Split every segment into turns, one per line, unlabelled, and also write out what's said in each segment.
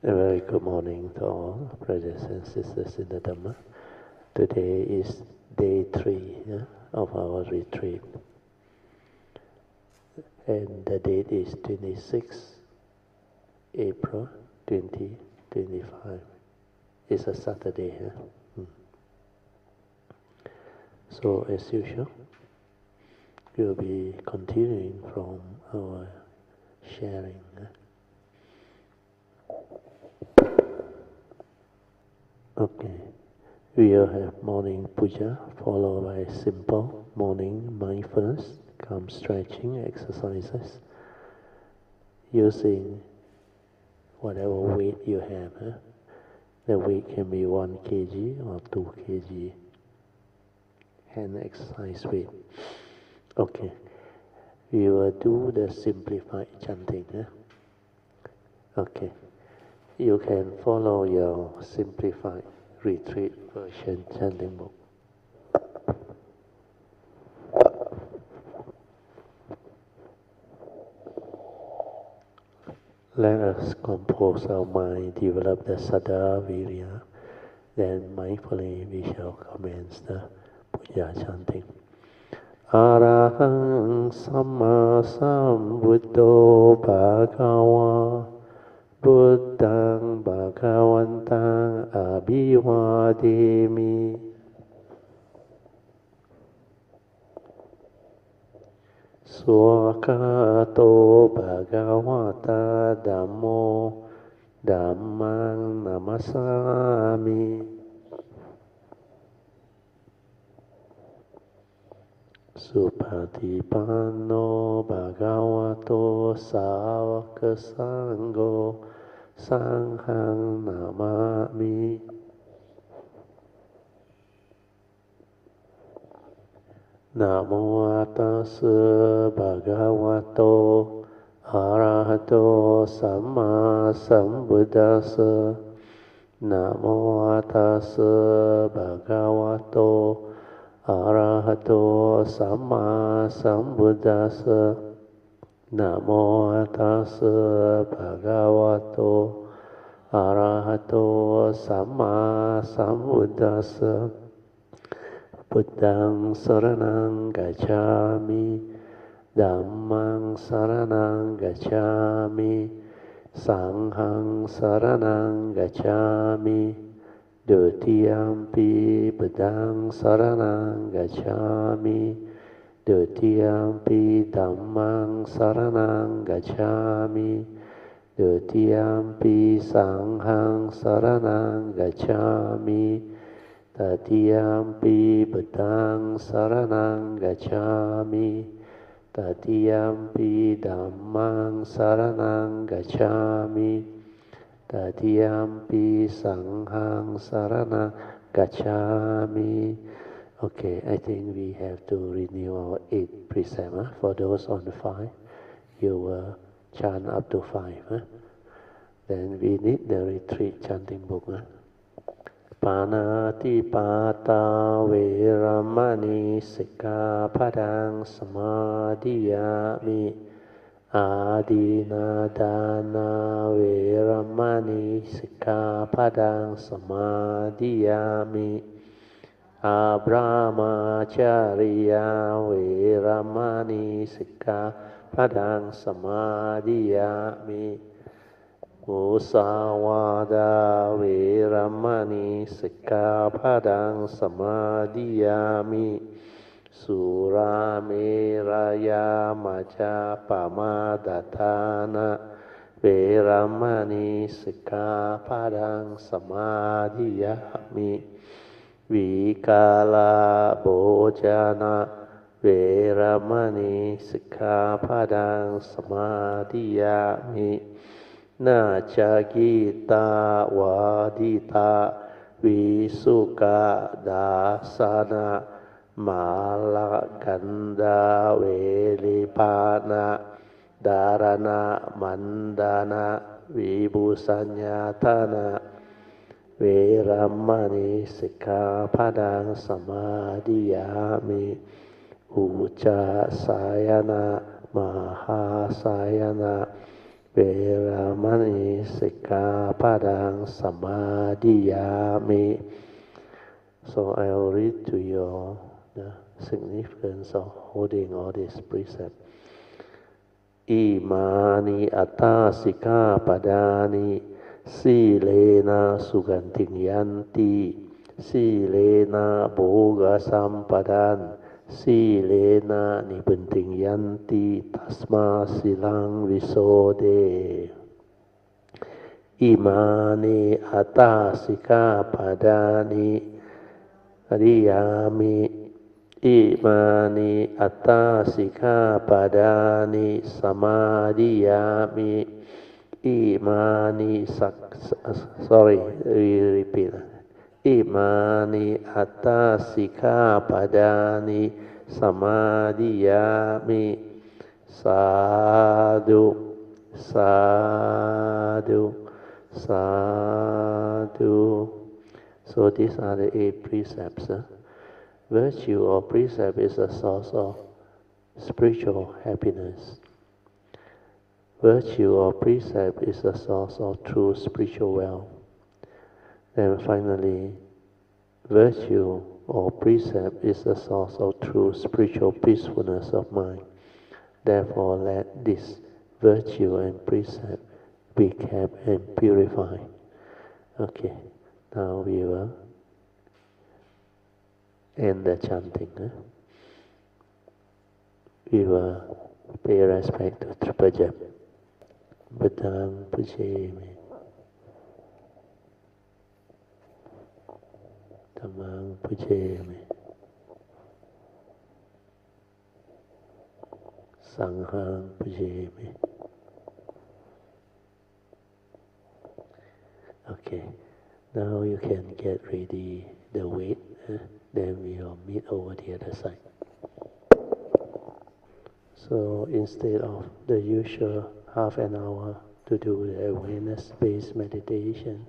A very good morning to all brothers and sisters in the Dhamma. Today is day 3 of our retreat, and the date is 26 April 2025. It's a Saturday. So as usual, we'll be continuing from our sharing. Okay, we'll have morning puja followed by simple morning mindfulness, calm stretching exercises using whatever weight you have. The weight can be 1 kg or 2 kg hand exercise weight. Okay, we will do the simplified chanting. Okay. You can follow your simplified retreat version chanting book. Let us compose our mind, develop the Saddha Virya, then mindfully we shall commence the puja chanting. Arahang Samma Sambuddho Bhagava Buddhang Bhagavantang Abhivademi. Swakato Bhagavata Dhammo Dhammang Namasami. Supatipanno Bhagavato Savaka Sangho Sanghang Namami. Namo Tassa Bhagavato Arahato Samma Sambuddhassa. Namo Tassa Bhagavato Arahato Samma Sambuddhassa. Namo Tassa Bhagavato Arahato Samma Sambuddhassa. Buddhang Saranang Gacchami, Dhammang Saranang Gacchami, Sanghang Saranang Gacchami, Dutiyampi Buddhang Saranang Gacchami, Dutiyampi Dhammang Saranang Gacchami, Dutiyampi Sanghang Saranang Gacchami, Tatiyampi Buddhang Saranang Gacchami, Tatiyampi Dhammang Saranang Gacchami, Tatiyampi Sanghang Saranang Gacchami. Okay, I think we have to renew our 8 precepts. For those on 5, you will chant up to 5. Then we need the retreat chanting book. Panati pata veramani sikkhapadang samadhiyami. Adina dana veramani sikkhapadang samadhiyami. Abramacharya veramani sikkhapadang samadhiyami. Musawada veramani sikkhapadang samadhiyami. Surameraya majapamadatana veramani sikkhapadang samadhiyami. Vikala bhojana veramani sikkhapadang samadhiyami. Nachagita wadita visuka dasana malakanda velipana dharana mandana vibhusanyatana veramani sikkhapadang samadhiyami. Uca sayana mahasayana Veramani Sikkhapadang Samadhiyami. So I will read to you the significance of holding all these precepts. Imani atta sikkhapadani silena sugantinyanti silena bhoga sampadan silena nibuntinyanti tasma silang visode. Imani atta sikkhapadani adiyami imani atta sikkhapadani samadhiyami imani sorry, we repeat. Imani atta sikkhapadani samadhiyami. Sadhu, sadhu, sadhu. So these are the 8 precepts. Virtue or precept is a source of spiritual happiness. Virtue or precept is a source of true spiritual wealth. And finally, virtue or precept is a source of true spiritual peacefulness of mind. Therefore, let this virtue and precept be kept and purified. Okay, now we will end the chanting. We will pay respect to Triple Gem. Buddhang Pujayami. Dhammang Pujayami. Sanghang Pujayami. Okay, now you can get ready the weight. Then we will meet over the other side. So instead of the usual half an hour to do the awareness-based meditation,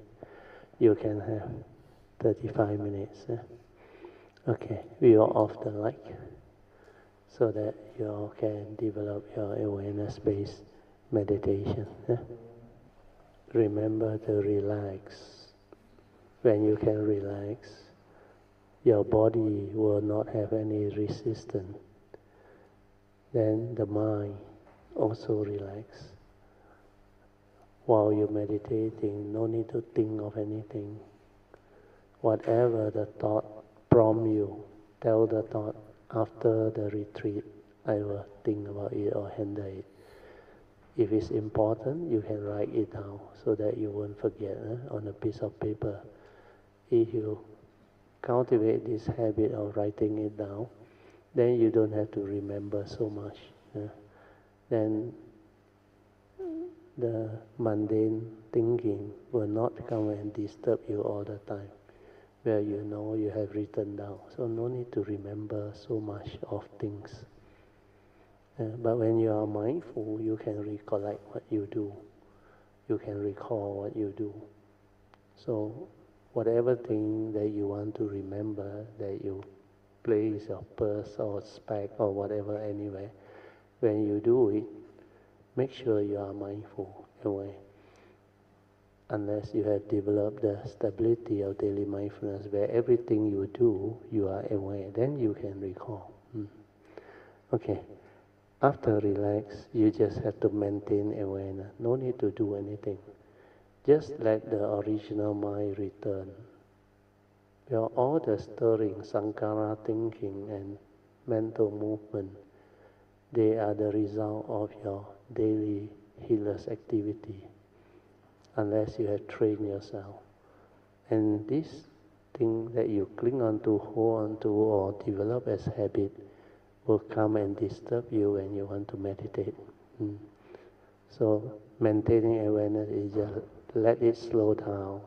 you can have 35 minutes. Okay, we will off the light so that you all can develop your awareness-based meditation. Remember to relax. When you can relax, your body will not have any resistance. Then the mind also relax. While you're meditating, no need to think of anything. Whatever the thought prompt you, tell the thought, after the retreat, I will think about it or handle it. If it's important, you can write it down so that you won't forget on a piece of paper. If you cultivate this habit of writing it down, then you don't have to remember so much. Then the mundane thinking will not come and disturb you all the time, where you know you have written down. So no need to remember so much of things. But when you are mindful, you can recollect what you do. You can recall what you do. So whatever thing that you want to remember, that you place your purse or speck or whatever anywhere, when you do it, make sure you are mindful, aware. Unless you have developed the stability of daily mindfulness, where everything you do, you are aware, then you can recall. Okay. After relax, you just have to maintain awareness. No need to do anything. Just let the original mind return. Where all the stirring, sankhara thinking and mental movement, they are the result of your daily healer's activity, unless you have trained yourself. And this thing that you cling on to, hold on to, or develop as habit will come and disturb you when you want to meditate. So maintaining awareness is just let it slow down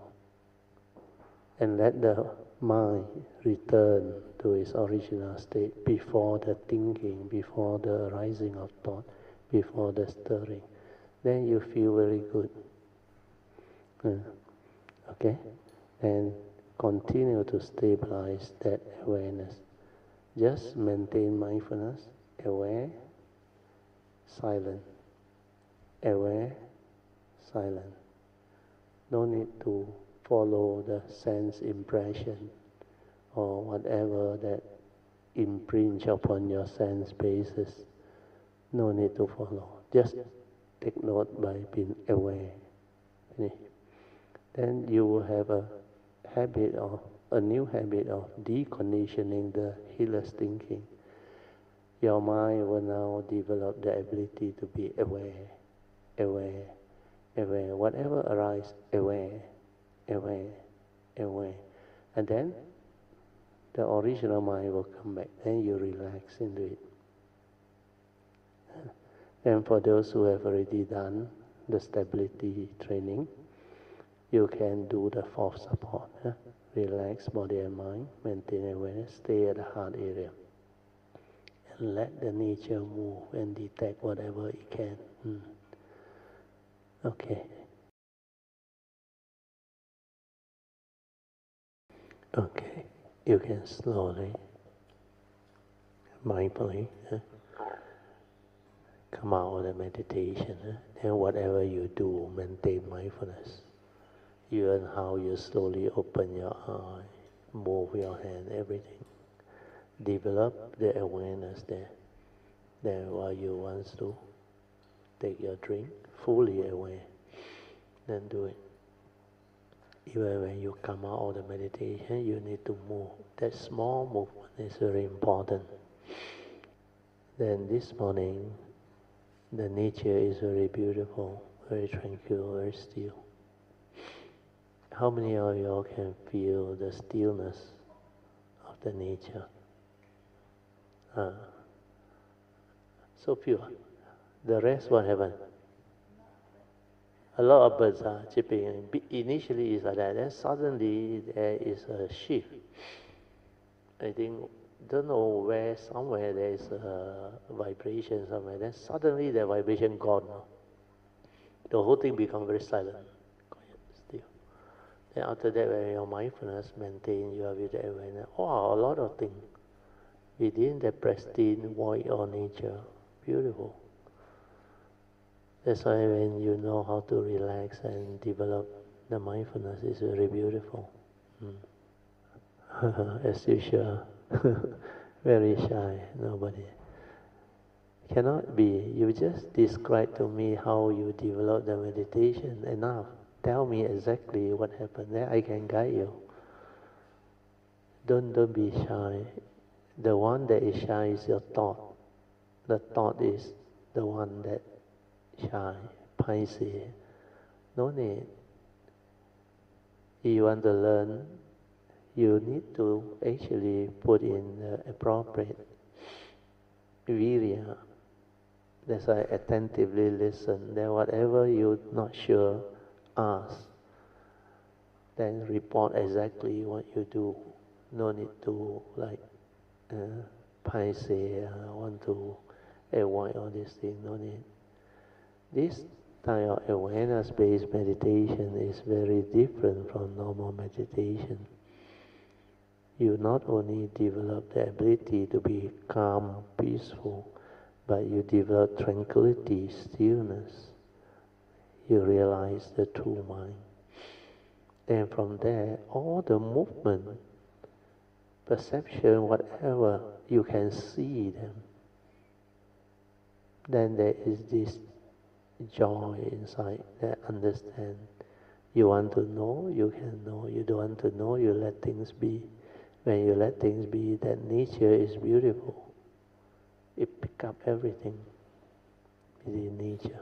and let the mind return to its original state before the thinking, before the arising of thought, before the stirring. Then you feel very good. Okay? And continue to stabilize that awareness. Just maintain mindfulness, aware, silent, aware, silent. No need to follow the sense impression or whatever that imprints upon your sense basis. No need to follow. Just take note by being aware. Then you will have a new habit of deconditioning the heedless thinking. Your mind will now develop the ability to be aware, aware, aware. Whatever arises, aware, aware, aware. And then the original mind will come back. Then you relax into it. And for those who have already done the stability training, you can do the fourth support. Relax body and mind, maintain awareness, stay at the heart area. And let the nature move and detect whatever it can. Okay. Okay. You can slowly, mindfully, come out of the meditation. Then whatever you do, maintain mindfulness. Even how you slowly open your eye, move your hand, everything. Develop the awareness there. Then while you want to take your drink, fully aware, then do it. Even when you come out of the meditation, you need to move. That small movement is very important. Then this morning, the nature is very beautiful, very tranquil, very still. How many of you all can feel the stillness of the nature? So pure. The rest, what happened? A lot of birds are chirping. Initially it's like that. Then suddenly there is a shift. I think, don't know where, somewhere there is a vibration somewhere. Then suddenly the vibration gone. The whole thing becomes very silent, quiet, still. Then after that, when your mindfulness maintain, you are with the awareness. Wow, a lot of things within the pristine void of nature. Beautiful. That's why when you know how to relax and develop the mindfulness, it's very beautiful. As usual, very shy, nobody. Cannot be. You just describe to me how you develop the meditation, enough. Tell me exactly what happened. Then I can guide you. Don't be shy. The one that is shy is your thought. The thought is the one that shy, paiseh. No need. If you want to learn, you need to actually put in the appropriate virya. That's why attentively listen. Then whatever you're not sure, ask. Then report exactly what you do. No need to paiseh, want to avoid all these things. No need. This type of awareness-based meditation is very different from normal meditation. You not only develop the ability to be calm, peaceful, but you develop tranquility, stillness. You realize the true mind. And from there, all the movement, perception, whatever, you can see them. Then there is this joy inside that understand. You want to know, you can know. You don't want to know, you let things be. When you let things be, that nature is beautiful. It picks up everything within nature.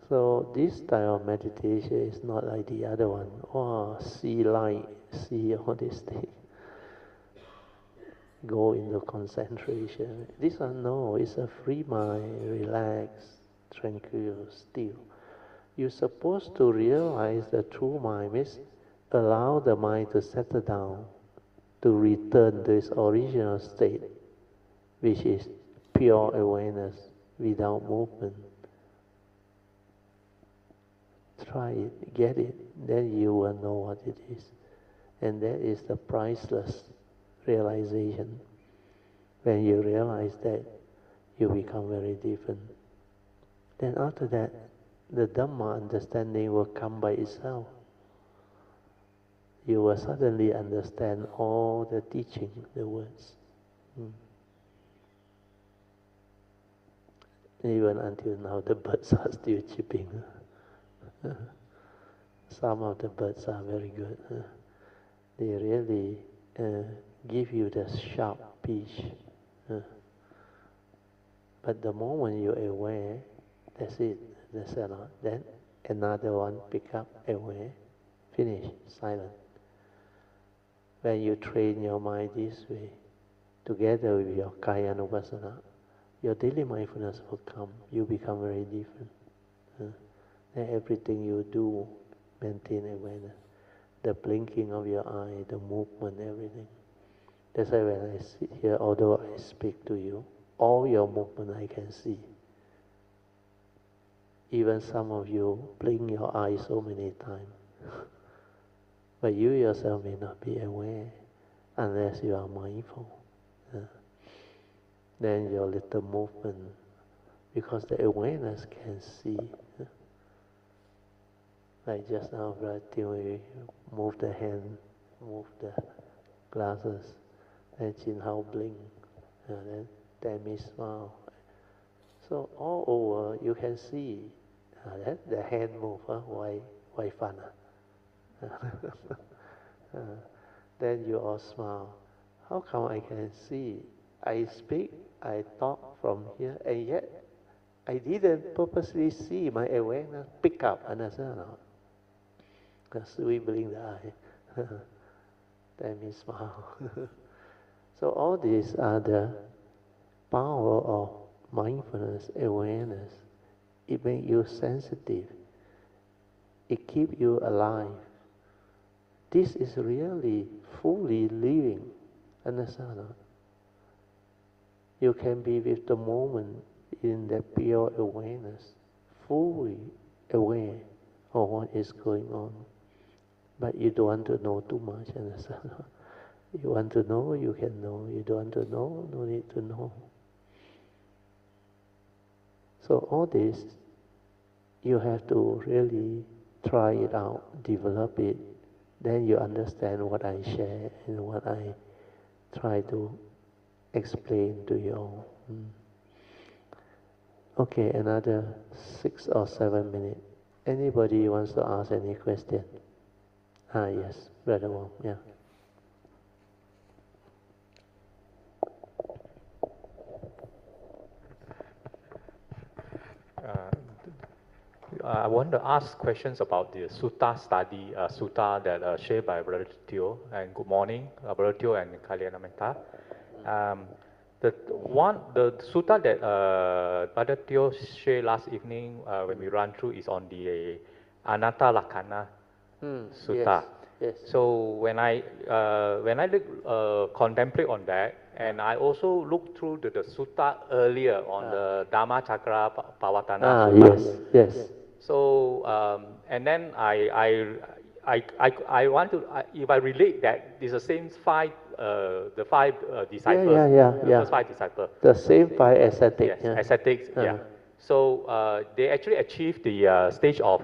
So this type of meditation is not like the other one. Oh, see light, see all these things. Go into concentration. This one, no, it's a free mind, relaxed, tranquil, still. You're supposed to realize the true mind means allow the mind to settle down, to return to its original state, which is pure awareness without movement. Try it, get it, then you will know what it is. And that is the priceless realization. When you realize that, you become very different. then after that, the Dhamma understanding will come by itself. You will suddenly understand all the teaching, the words. Even until now, the birds are still chirping. Some of the birds are very good. They really give you the sharp pitch. But the moment you're aware, that's it. That's enough. Then another one pick up, aware, finish, silent. When you train your mind this way, together with your kaya anupasana, your daily mindfulness will come. You become very different. And everything you do, maintain awareness. The blinking of your eye, the movement, everything. That's why when I sit here, although I speak to you, all your movement I can see. Even some of you blink your eyes so many times. But you yourself may not be aware unless you are mindful. Then your little movement, because the awareness can see. Like just now, Brother we move the hand, move the glasses, then Chin Hao blink, then Tammy smile. So all over you can see that the hand move, why fun? Then you all smile. How come I can see? I speak, I talk from here, and yet I didn't purposely see my awareness pick up, understand? Because we blink the eye. Then we smile. So all these are the power of mindfulness, awareness. It makes you sensitive. It keeps you alive. This is really fully living. Understand? You can be with the moment in that pure awareness, fully aware of what is going on. But you don't want to know too much, understand? You want to know, you can know. You don't want to know, no need to know. So all this, you have to really try it out, develop it. Then you understand what I share and what I try to explain to you all. Okay, another 6 or 7 minutes. Anybody wants to ask any question? Yes, Brother Wong, yeah.
I want to ask questions about the sutta study, sutta that shared by Brother Teo. And good morning, Brother Teo and Kalyanamita. The sutta that Brother Teo shared last evening when we ran through is on the Anatta Lakkhana sutta.
Yes.
So when I look, contemplate on that, and I also looked through the sutta earlier on the Dhamma Chakra Pavattana sutta.
Yes.
So and then I want to if I relate that it's the same five the five disciples, the first five disciples.
The same five ascetics.
Yes, ascetics. Yeah. So they actually achieved the stage of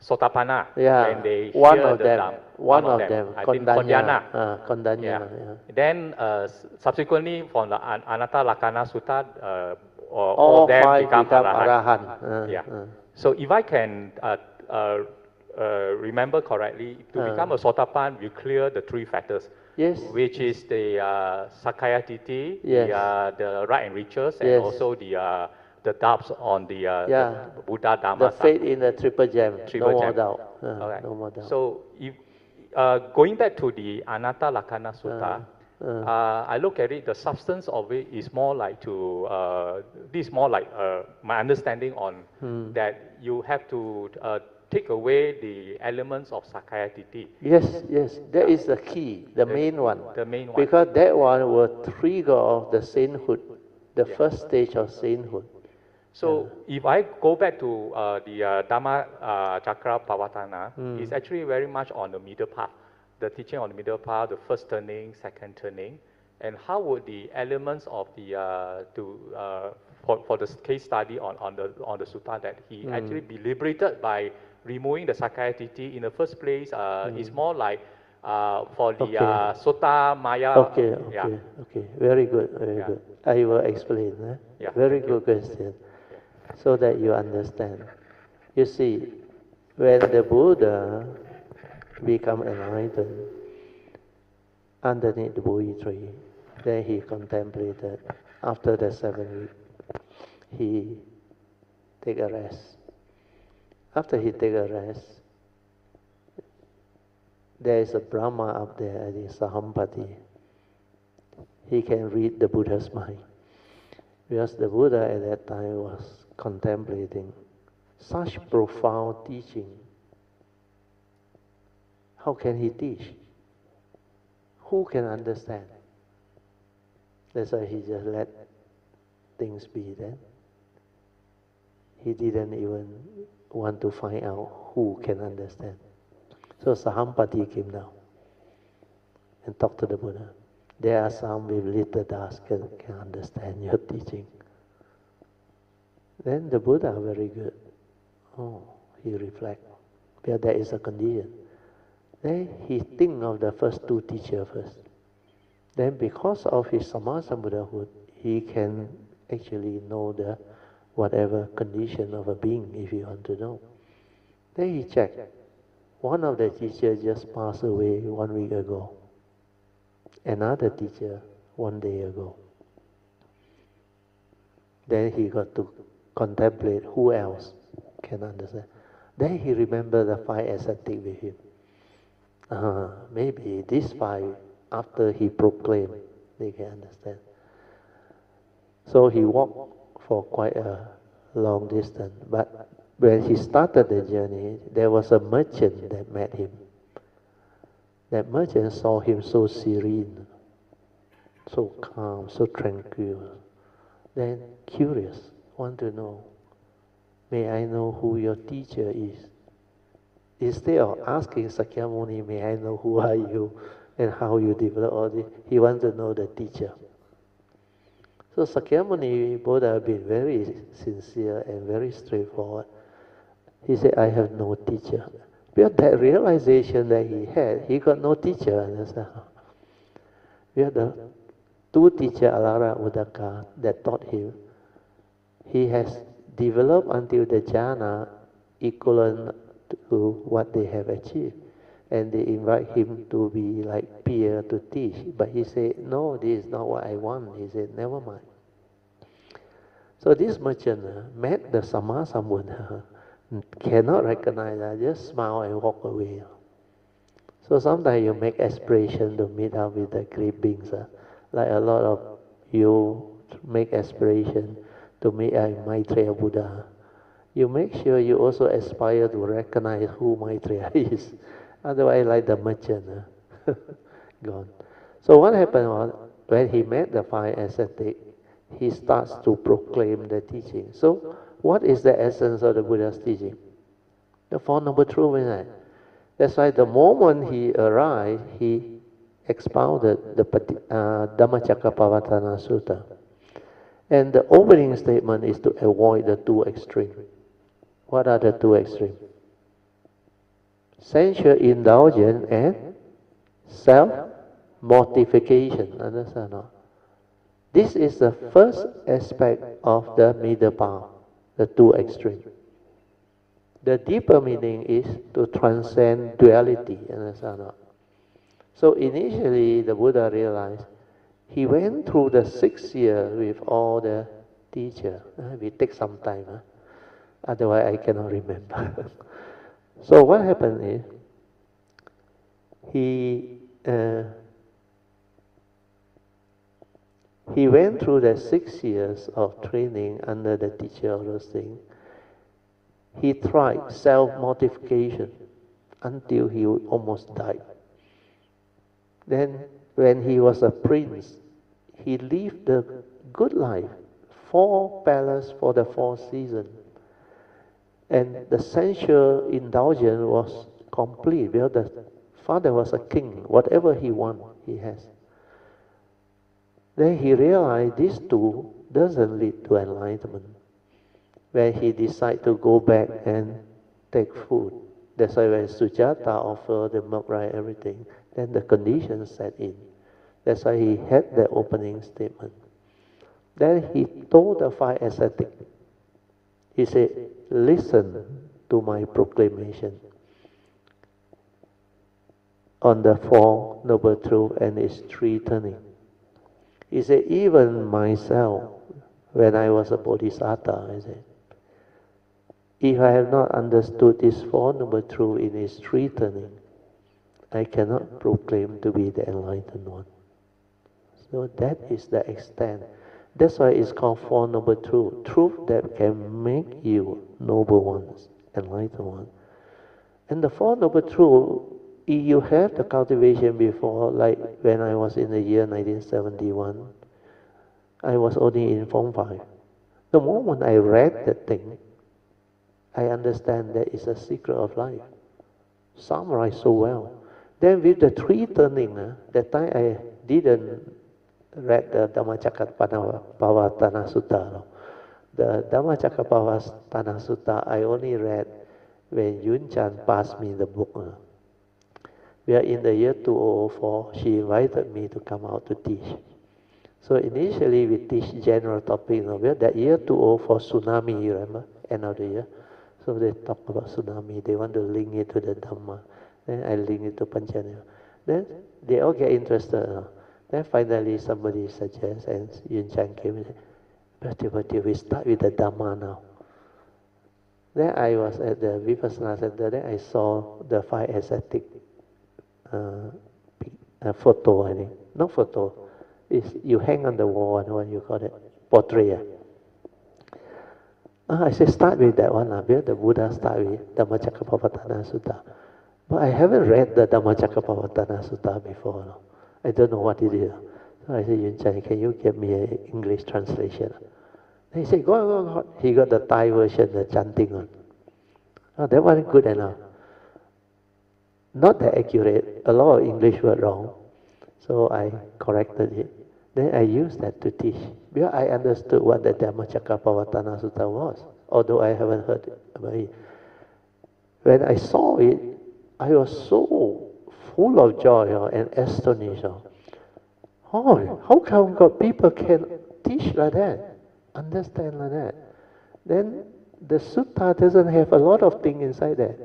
Sotapanna when they hear the Dhamma.
One of them,
I think Kondana.
Kondana.
Then subsequently from the Anatta Lakkhana Sutta,
all
of them
five
become
Arahant.
So if I can remember correctly, to become a Sotapan, you clear the three factors.
Yes.
Which is the Sakaya Titi,
Yes.
the right and riches, and also the doubts on the Buddha Dhamma.
The faith in the triple gem. No more doubt.
Okay.
No more doubt.
So if going back to the Anatta Lakkhana Sutta, I look at it, the substance of it is more like this is more like my understanding on that you have to take away the elements of Sakayatiti.
Yes, that is the key, the main one.
The main one.
Because that one will trigger off the sainthood, the first stage of sainthood.
So if I go back to the Dhamma Chakra Pavattana, it's actually very much on the middle path. The teaching on the middle path, the first turning, second turning, and how would the elements of the for the case study on the sutta, that he actually be liberated by removing the sakayatiti. In the first place, it's more like for the sutta maya.
Okay. Very good, very good. I will explain. Very good question, so that you understand. You see, when the Buddha become enlightened underneath the Bodhi tree, then he contemplated. After the 7 weeks, he take a rest. After he take a rest, there is a Brahma up there, it is Sahampati. He can read the Buddha's mind. Because the Buddha at that time was contemplating such profound teaching. How can he teach? Who can understand? That's why he just let things be then. He didn't even want to find out who can understand. So Sahampati came down and talked to the Buddha. There are some with little dust can understand your teaching. Then the Buddha, very good. Oh, he reflect. Because there is a condition. Then he think of the first two teachers first. Then because of his Sammasambuddhahood, he can actually know the whatever condition of a being, if you want to know. Then he checked. One of the teachers just passed away 1 week ago. Another teacher 1 day ago. Then he got to contemplate who else can understand. Then he remembered the 5 ascetics with him. Maybe these 5, after he proclaimed, they can understand. So he walked for quite a long distance. But when he started the journey, there was a merchant that met him. That merchant saw him so serene, so calm, so tranquil. Then curious, want to know, may I know who your teacher is? Instead of asking Sakyamuni, may I know who are you and how you develop all this, he wants to know the teacher. So Sakyamuni Buddha had been very sincere and very straightforward. He said, I have no teacher. Because that realization that he had, he got no teacher. Understand? We have the 2 teachers, Alara Udaka, that taught him. He has developed until the jhana equivalent to what they have achieved. And they invite him to be like peer to teach. But he said, no, this is not what I want. He said, never mind. So this merchant met the Sammasambuddha, cannot recognize, just smile and walk away. So sometimes you make aspiration to meet up with the great beings. Like a lot of you make aspiration to meet a Maitreya Buddha. You make sure you also aspire to recognize who Maitreya is. Otherwise, like the merchant, gone. So what happened was, when he met the 5 ascetics, he starts to proclaim the teaching. So, what is the essence of the Buddha's teaching? The 4 Noble Truths, isn't it? That's why the moment he arrived, he expounded the Dhammacakkappavattana Sutta. And the opening statement is to avoid the 2 extremes. What are the 2 extremes? Sensual indulgence and self-mortification. Understand or not? This is the first aspect of the middle path, the 2 extremes. The deeper meaning is to transcend duality. Understand or not? So initially the Buddha realized he went through the 6 years with all the teachers. We take some time, otherwise I cannot remember. So what happened is, he went through the 6 years of training under the teacher of those things. He tried self-mortification until he almost died. Then when he was a prince, he lived the good life, 4 palaces for the 4 seasons. And the sensual indulgence was complete, because the father was a king. Whatever he wants, he has. Then he realized these 2 doesn't lead to enlightenment. When he decides to go back and take food, that's why when Sujata offered the milk rice, everything, then the conditions set in. That's why he had the opening statement. Then he told the 5 ascetics, he said, listen to my proclamation on the 4 noble truths and its 3 turning. He said, even myself, when I was a bodhisattva, I said, if I have not understood this 4 noble truths in its 3 turning, I cannot proclaim to be the enlightened one. So that is the extent. That's why it's called 4 noble truths. Truth that can make you noble ones, enlightened ones. And the 4 noble truths, if you have the cultivation before, like when I was in the year 1971, I was only in Form 5. The moment I read that thing, I understand that it's a secret of life. Summarized so well. Then with the 3 turning, that time I didn't read the Dhammacakkappavattana Sutta. The Dhammacakkappavattana Sutta I only read when Yun Chan passed me the book. We are in the year 2004, she invited me to come out to teach. So initially we teach general topic. That year 2004 tsunami, you remember, end of the year. So they talk about tsunami, they want to link it to the Dhamma. Then I link it to Panchana. Then they all get interested. Then finally somebody suggests, and Yun Chan came and said, but we start with the Dhamma now. Then I was at the Vipassana Center, then I saw the 5 ascetic photo, I think. Not photo, it's you hang on the wall, what you call it, portrait. I said, start with that one, because the Buddha started with Dhammacakkappavattana Sutta. But I haven't read the Dhammacakkappavattana Sutta before. No? I don't know what it is. So I said, Yun Chan, can you get me an English translation? Then he said, go. He got the Thai version, the chanting one. Oh, that wasn't good enough. Not that accurate. A lot of English were wrong. So I corrected it. Then I used that to teach. Because I understood what the Dhammacakkappavattana Sutta was, although I haven't heard about it. When I saw it, I was so full of joy and astonished. Oh, how come God people can teach like that, understand like that? Then the sutta doesn't have a lot of things inside there.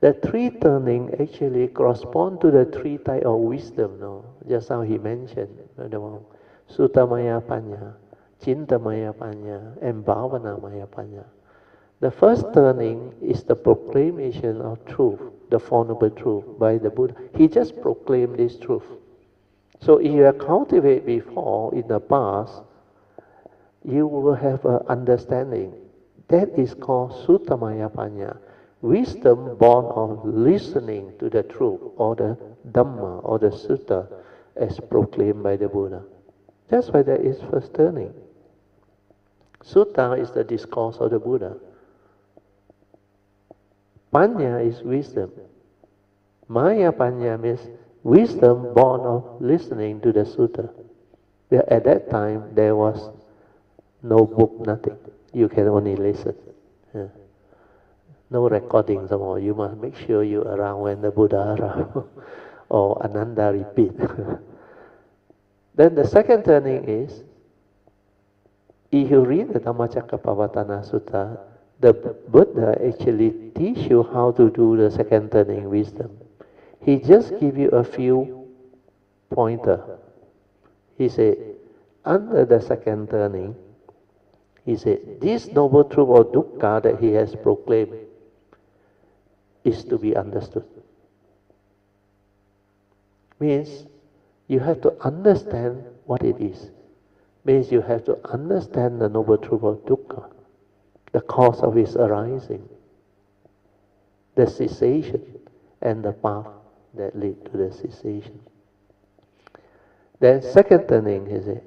The 3 turning actually correspond to the 3 types of wisdom. No? Just how he mentioned, Suttamaya Panya, Chintamaya Panya, and Bhavanamaya Panya. The first turning is the proclamation of truth, the 4 noble truth by the Buddha. He just proclaimed this truth. So if you have cultivated before in the past, you will have an understanding. That is called Suttamaya Panya. Wisdom born of listening to the truth, or the Dhamma, or the Sutta, as proclaimed by the Buddha. That's why there is first turning. Sutta is the discourse of the Buddha. Panya is wisdom. Maya Panya means wisdom born of listening to the Sutta. But at that time, there was no book, nothing. You can only listen. Yeah. No recording some more. You must make sure you're around when the Buddha around. Or Ananda repeat. Then the second turning is, if you read the Dhammacakkappavattana Sutta, the Buddha actually teach you how to do the second turning wisdom. He just give you a few pointers. He said, under the second turning, he said, this noble truth of dukkha that he has proclaimed is to be understood. Means you have to understand what it is. Means you have to understand the noble truth of dukkha, the cause of its arising, the cessation, and the path that lead to the cessation. Then second turning, he said,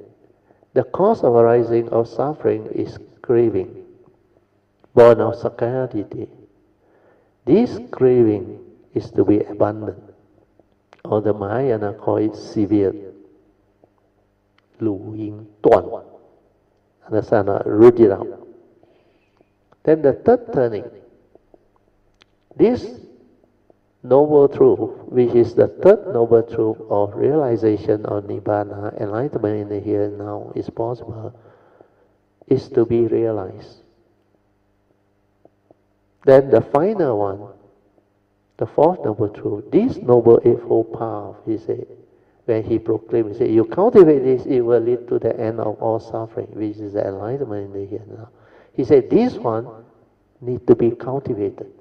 the cause of arising of suffering is craving, born of sakkayaditthi. This craving is to be abandoned, or the Mahayana call it severe, 鲁音断. Understand? Root it out. Then the third turning. This noble truth, which is the third noble truth of realization of Nibbana, enlightenment in the here and now is possible, is to be realized. Then the final one, the fourth noble truth, this noble eightfold path, he said, when he proclaimed, he said, you cultivate this, it will lead to the end of all suffering, which is the enlightenment in the here and now. He said, this one need to be cultivated.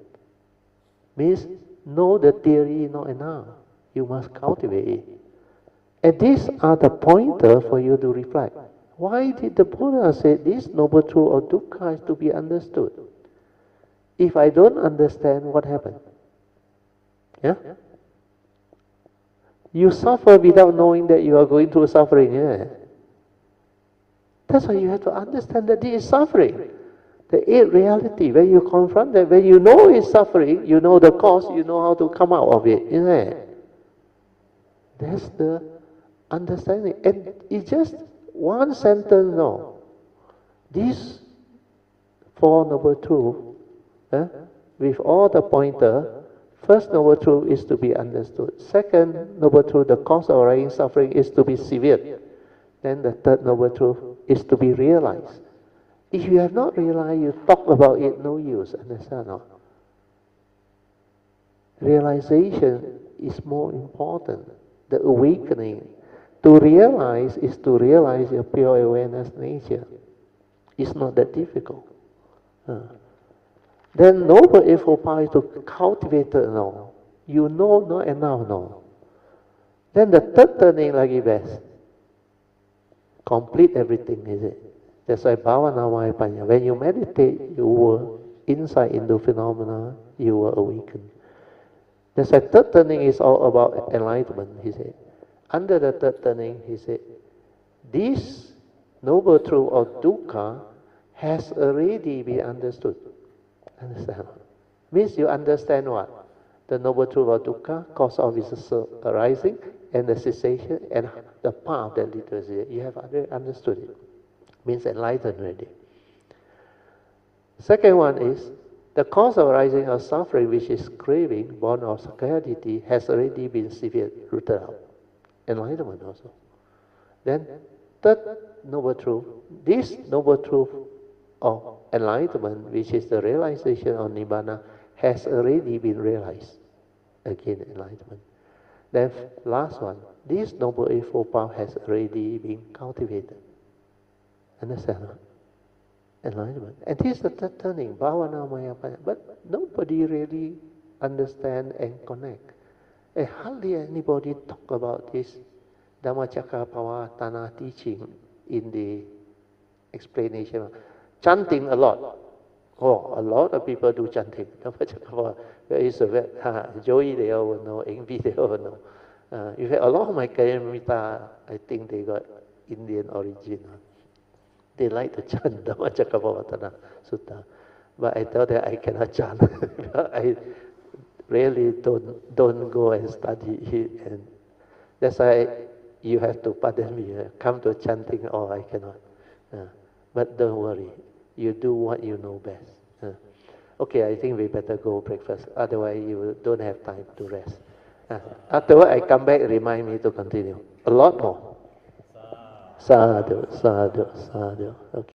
Means, know the theory not enough. You must cultivate it. And these are the pointer for you to reflect. Why did the Buddha say this noble truth of dukkha is to be understood? If I don't understand, what happened? Yeah? You suffer without knowing that you are going through suffering. Yeah? That's why you have to understand that this is suffering. The eighth reality, when you confront that, when you know it's suffering, you know the cause, you know how to come out of it. Isn't it? That's the understanding. And it's just one sentence, no. These four noble truths, with all the pointer, first noble truth is to be understood. Second noble truth, the cause of arising suffering is to be severed. Then the third noble truth is to be realized. If you have not realized, you talk about it, no use. Understand? No? Realization is more important. The awakening. To realize is to realize your pure awareness nature. It's not that difficult. Then noble eightfold path is to cultivate it now. You know not enough now. Then the third turning lagi best. Complete everything, is it? That's why bhavana mahapanya. When you meditate, you will insight into phenomena, you will awaken. That's why third turning is all about enlightenment, he said. Under the third turning, he said, this noble truth of dukkha has already been understood. Understand? Means you understand what? The noble truth of dukkha, cause of its arising, and the cessation, and the path that leads to it. You have already understood it. Means enlightened already. Second one is, the cause of arising of suffering, which is craving, born of sakayaditi, has already been severed, rooted out. Enlightenment also. Then, third noble truth, this noble truth of enlightenment, which is the realization of Nibbana, has already been realized. Again, enlightenment. Then, last one, this noble eightfold path has already been cultivated. Understand? Enlightenment. And this is the third turning, bhavana mahapanya. But nobody really understand and connect. And hardly anybody talk about this Dhammacakkappavattana teaching in the explanation. Chanting a lot. Oh, a lot of people do chanting. Dhammacakkappavattana. There is a Joey, they all will know, Envy, they all will know. In fact, a lot of my Kalyana, I think they got Indian origin. They like to chant Dhammacakkappavattana Sutta. But I tell them I cannot chant. I really don't go and study it. And that's why you have to pardon me. Come to chanting, oh, I cannot. But don't worry. You do what you know best. Okay, I think we better go breakfast. Otherwise, you don't have time to rest. Afterward, I come back, remind me to continue. A lot more. Sadhu, sadhu, sadhu. Okay.